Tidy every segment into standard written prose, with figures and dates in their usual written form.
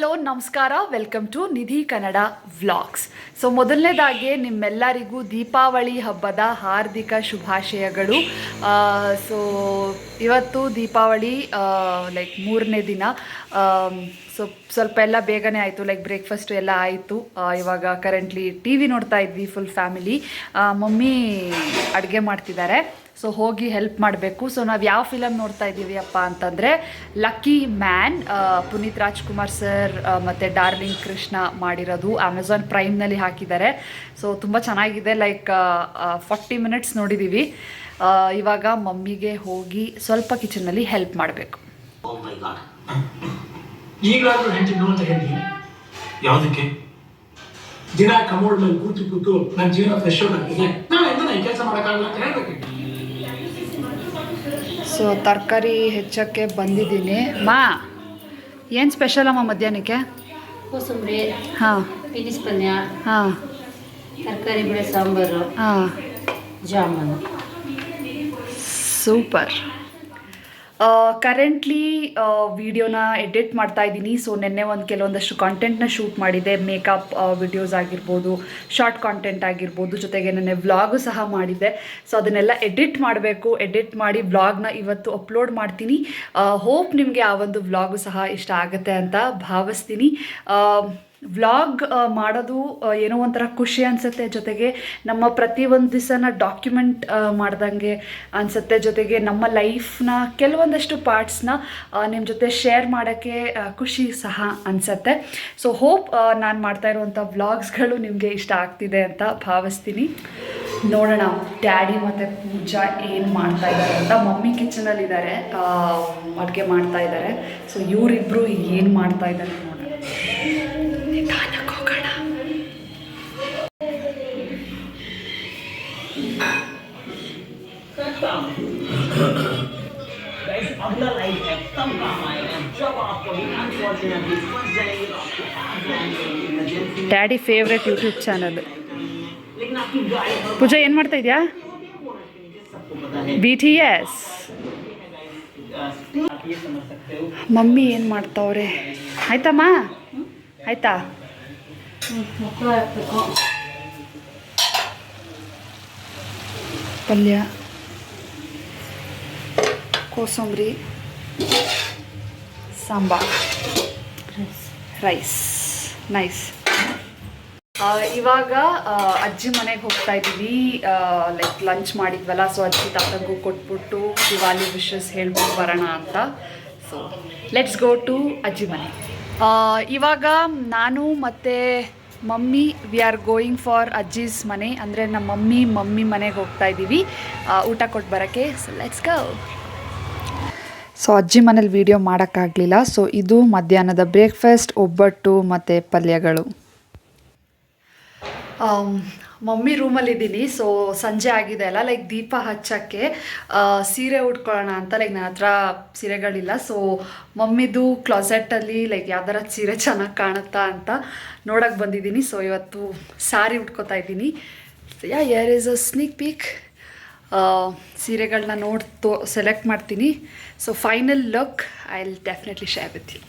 Hello ನಮಸ್ಕಾರ, welcome to Nidhi Kannada vlogs. So ಮೊದಲನೇದಾಗಿ ನಿಮ್ಮೆಲ್ಲರಿಗೂ ದೀಪಾವಳಿ ಹಬ್ಬದ ಹಾರ್ದಿಕ ಶುಭಾಶಯಗಳು. ಸೊ ಇವತ್ತು ದೀಪಾವಳಿ ಲೈಕ್ 3ನೇ ದಿನ. ಸೊ ಸ್ವಲ್ಪ ಎಲ್ಲ ಬೇಗನೆ ಆಯಿತು, ಲೈಕ್ ಬ್ರೇಕ್ಫಾಸ್ಟು ಎಲ್ಲ ಆಯಿತು. ಇವಾಗ ಕರೆಂಟ್ಲಿ ಟಿ ವಿ ನೋಡ್ತಾ ಇದ್ವಿ ಫುಲ್ ಫ್ಯಾಮಿಲಿ. ಮಮ್ಮಿ ಅಡುಗೆ ಮಾಡ್ತಿದ್ದಾರೆ, ಸೊ ಹೋಗಿ ಹೆಲ್ಪ್ ಮಾಡಬೇಕು. ಸೊ ನಾವು ಯಾವ ಫಿಲಮ್ ನೋಡ್ತಾ ಇದ್ದೀವಿ ಅಪ್ಪ ಅಂತಂದರೆ lucky man, Puneeth Rajkumar sir ಮತ್ತು ಡಾರ್ಲಿಂಗ್ ಕೃಷ್ಣ ಮಾಡಿರೋದು. ಅಮೆಝಾನ್ ಪ್ರೈಮ್ನಲ್ಲಿ ಹಾಕಿದ್ದಾರೆ. ಸೊ ತುಂಬ ಚೆನ್ನಾಗಿದೆ, ಲೈಕ್ 40 ಮಿನಿಟ್ಸ್ ನೋಡಿದ್ದೀವಿ. ಇವಾಗ ಮಮ್ಮಿಗೆ ಹೋಗಿ ಸ್ವಲ್ಪ ಕಿಚನ್ನಲ್ಲಿ ಹೆಲ್ಪ್ ಮಾಡಬೇಕು. ಈಗಲಾದ್ರೂ ಹೆಂಡತಿ ನೋಡ್ತಾ ಹೇಳಿ ಯಾವುದಕ್ಕೆ ದಿನ ಕಮೋಡ್ ಮೇಲೆ ಕೂತು ನನ್ನ ಜೀವನ ಫ್ರೆಶ್ ಔಟ್ ಆಗ್ತಿದೆ, ನಾ ಎಂತ ಈ ಕೆಲಸ ಮಾಡೋಕ್ಕಾಗಲ್ಲ ಅಂತ ಹೇಳ್ಬೇಕು. ಸೊ ತರಕಾರಿ ಹೆಚ್ಚಕ್ಕೆ ಬಂದಿದ್ದೀನಿ. ಮಾ ಏನು ಸ್ಪೆಷಲ್ ಅಮ್ಮ ಮಧ್ಯಾಹ್ನಕ್ಕೆ? ಕೋಸಂಬರಿ, ಹಾಂ, ಪೀನಿಸ್ ಪಲ್ಯ, ಹಾಂ, ತರಕಾರಿ ಬೇಳೆ ಸಾಂಬಾರು, ಹಾಂ, ಜಾಮೂನು. ಸೂಪರ್. ಕರೆಂಟ್ಲಿ ವಿಡಿಯೋನ ಎಡಿಟ್ ಮಾಡ್ತಾ ಇದ್ದೀನಿ. ಸೊ ನೆನ್ನೆ ಕೆಲವೊಂದಷ್ಟು ಕಾಂಟೆಂಟ್ನ ಶೂಟ್ ಮಾಡಿದೆ, ಮೇಕಪ್ ವಿಡಿಯೋಸ್ ಆಗಿರ್ಬೋದು, ಶಾರ್ಟ್ ಕಾಂಟೆಂಟ್ ಆಗಿರ್ಬೋದು, ಜೊತೆಗೆ ನೆನ್ನೆ ವ್ಲಾಗು ಸಹ ಮಾಡಿದ್ದೆ. ಸೊ ಅದನ್ನೆಲ್ಲ ಎಡಿಟ್ ಮಾಡಬೇಕು. ಎಡಿಟ್ ಮಾಡಿ ವ್ಲಾಗ್ನ ಇವತ್ತು ಅಪ್ಲೋಡ್ ಮಾಡ್ತೀನಿ. ಹೋಪ್ ನಿಮಗೆ ಆ ಒಂದು ವ್ಲಾಗು ಸಹ ಇಷ್ಟ ಆಗುತ್ತೆ ಅಂತ ಭಾವಿಸ್ತೀನಿ. ವ್ಲಾಗ್ ಮಾಡೋದು ಏನೋ ಒಂಥರ ಖುಷಿ ಅನಿಸುತ್ತೆ, ಜೊತೆಗೆ ನಮ್ಮ ಪ್ರತಿಯೊಂದು ದಿವಸನ ಡಾಕ್ಯುಮೆಂಟ್ ಮಾಡ್ದಂಗೆ ಅನಿಸುತ್ತೆ. ಜೊತೆಗೆ ನಮ್ಮ ಲೈಫ್ನ ಕೆಲವೊಂದಷ್ಟು ಪಾರ್ಟ್ಸ್ನ ನಿಮ್ಮ ಜೊತೆ ಶೇರ್ ಮಾಡೋಕ್ಕೆ ಖುಷಿ ಸಹ ಅನಿಸುತ್ತೆ. ಸೊ ಹೋಪ್ ನಾನು ಮಾಡ್ತಾ ಇರುವಂಥ ವ್ಲಾಗ್ಸ್ಗಳು ನಿಮಗೆ ಇಷ್ಟ ಆಗ್ತಿದೆ ಅಂತ ಭಾವಿಸ್ತೀನಿ. ನೋಡೋಣ ಡ್ಯಾಡಿ ಮತ್ತು ಪೂಜಾ ಏನು ಮಾಡ್ತಾ ಇದ್ದಾರೆ ಅಂತ. ಮಮ್ಮಿ ಕಿಚನಲ್ಲಿದ್ದಾರೆ, ಅಡುಗೆ ಮಾಡ್ತಾ ಇದ್ದಾರೆ. ಸೊ ಇವರಿಬ್ಬರು ಏನು ಮಾಡ್ತಾ ಇದ್ದಾರೆ ನೋಡೋಣ. ನಿಧಾನಕ್ಕೆ ಹೋಗೋಣ. Daddy favourite YouTube channel. Pooja ಏನು ಮಾಡ್ತಾ ಇದೆಯಾ? BTS. ಮಮ್ಮಿ ಏನು ಮಾಡ್ತಾವ್ರೆ? ಆಯ್ತಮ್ಮ, ಆಯ್ತಾ? ಪಲ್ಯ, ಕೋಸಂಬರಿ, ಸಾಂಬಾರ್, ರೈಸ್. ನೈಸ್. ಇವಾಗ ಅಜ್ಜಿ ಮನೆಗೆ ಹೋಗ್ತಾ ಇದ್ದೀವಿ. ಲೈಕ್ ಲಂಚ್ ಮಾಡಿದ್ವಲ್ಲ, ಸೊ ಅಜ್ಜಿ ತಾತಂಗೂ ಕೊಟ್ಬಿಟ್ಟು ದಿವಾಲಿ ವಿಶಸ್ ಹೇಳ್ಬಿಟ್ಟು ಬರೋಣ ಅಂತ. ಸೊ ಲೆಟ್ಸ್ ಗೋ ಟು ಅಜ್ಜಿ ಮನೆ. ಇವಾಗ ನಾನು ಮತ್ತು mummy we are going for ಅಜ್ಜೀಸ್ ಮನೆ, ಅಂದರೆ ನಮ್ಮ ಮಮ್ಮಿ ಮನೆಗೆ ಹೋಗ್ತಾ ಇದ್ದೀವಿ ಊಟ ಕೊಟ್ಟು ಬರೋಕ್ಕೆ. So let's go. ಸೊ ಅಜ್ಜಿ ಮನೇಲಿ ವೀಡಿಯೋ ಮಾಡೋಕ್ಕಾಗಲಿಲ್ಲ. ಸೊ ಇದು ಮಧ್ಯಾಹ್ನದ ಬ್ರೇಕ್ಫಾಸ್ಟ್, ಒಬ್ಬಟ್ಟು ಮತ್ತು ಪಲ್ಯಗಳು. ಮಮ್ಮಿ ರೂಮಲ್ಲಿದ್ದೀನಿ. ಸೊ ಸಂಜೆ ಆಗಿದೆ ಅಲ್ಲ, ಲೈಕ್ ದೀಪ ಹಚ್ಚೋಕ್ಕೆ ಸೀರೆ ಉಟ್ಕೊಳ್ಳೋಣ ಅಂತ. ಲೈಕ್ ನನ್ನ ಹತ್ರ ಸೀರೆಗಳಿಲ್ಲ. ಸೊ ಮಮ್ಮಿದು ಕ್ಲಾಸೆಟ್ಟಲ್ಲಿ ಲೈಕ್ ಯಾವ್ದಾರ ಸೀರೆ ಚೆನ್ನಾಗಿ ಕಾಣುತ್ತಾ ಅಂತ ನೋಡೋಕ್ಕೆ ಬಂದಿದ್ದೀನಿ. ಸೊ ಇವತ್ತು ಸಾರಿ ಉಟ್ಕೋತಾ ಇದ್ದೀನಿ. Here is a sneak peek. ಸೀರೆಗಳನ್ನ ಸೆಲೆಕ್ಟ್ ಮಾಡ್ತೀನಿ. So final look I will definitely share with you.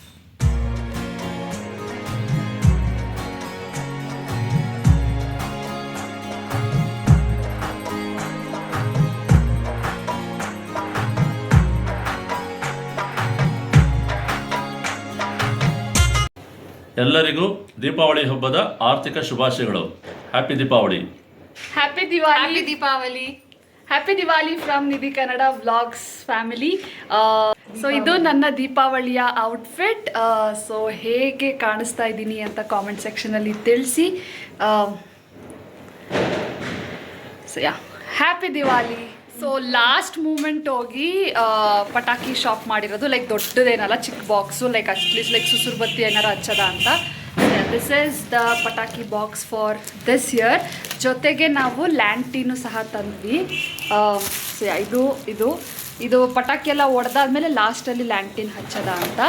ಎಲ್ಲರಿಗೂ ದೀಪಾವಳಿ ಹಬ್ಬದ ಆರ್ಥಿಕ ಶುಭಾಶಯಗಳು. Happy Deepavali. Happy Diwali. Deepavali. Happy Diwali from Nidhi Kannada vlogs family. So ಇದು ನನ್ನ ದೀಪಾವಳಿಯ ಔಟ್ಫಿಟ್. ಸೊ ಹೇಗೆ ಕಾಣಿಸ್ತಾ ಇದ್ದೀನಿ ಅಂತ ಕಾಮೆಂಟ್ ಸೆಕ್ಷನಲ್ಲಿ ತಿಳಿಸಿ. So happy Diwali. So last moment ಹೋಗಿ ಪಟಾಕಿ ಶಾಪ್ ಮಾಡಿರೋದು, ಲೈಕ್ ದೊಡ್ಡದೇನಲ್ಲ, ಚಿಕ್ಕ ಬಾಕ್ಸು, ಲೈಕ್ ಅಟ್ಲೀಸ್ಟ್ ಲೈಕ್ ಸುಸುರು ಬತ್ತಿ ಏನಾರು ಹಚ್ಚದ ಅಂತ. This is the pataki box for this year. ಜೊತೆಗೆ ನಾವು ಲ್ಯಾಂಟೀನು ಸಹ ತಂದ್ವಿ. ಸೊ ಇದು ಪಟಾಕಿ ಎಲ್ಲ ಹೊಡೆದಾದ್ಮೇಲೆ ಲಾಸ್ಟಲ್ಲಿ ಲ್ಯಾಂಟೀನ್ ಹಚ್ಚದ ಅಂತ.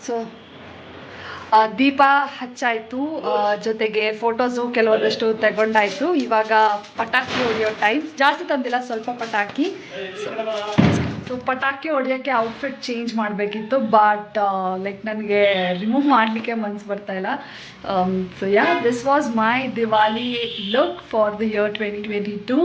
ಸೊ ದೀಪ ಹಚ್ಚಾಯಿತು, ಜೊತೆಗೆ ಫೋಟೋಸು ಕೆಲವೊಂದಷ್ಟು ತಗೊಂಡಾಯಿತು. ಇವಾಗ ಪಟಾಕಿ ಹೊಡೆಯೋ ಟೈಮ್. ಜಾಸ್ತಿ ತಂದಿಲ್ಲ, ಸ್ವಲ್ಪ ಪಟಾಕಿ. ಸೊ ಪಟಾಕಿ ಹೊಡೆಯೋಕ್ಕೆ ಔಟ್ಫಿಟ್ ಚೇಂಜ್ ಮಾಡಬೇಕಿತ್ತು, ಬಟ್ ಲೈಕ್ ನನಗೆ ರಿಮೂವ್ ಮಾಡಲಿಕ್ಕೆ ಮನಸ್ಸು ಬರ್ತಾಯಿಲ್ಲ. So yeah, this was my Diwali look for the year 2022.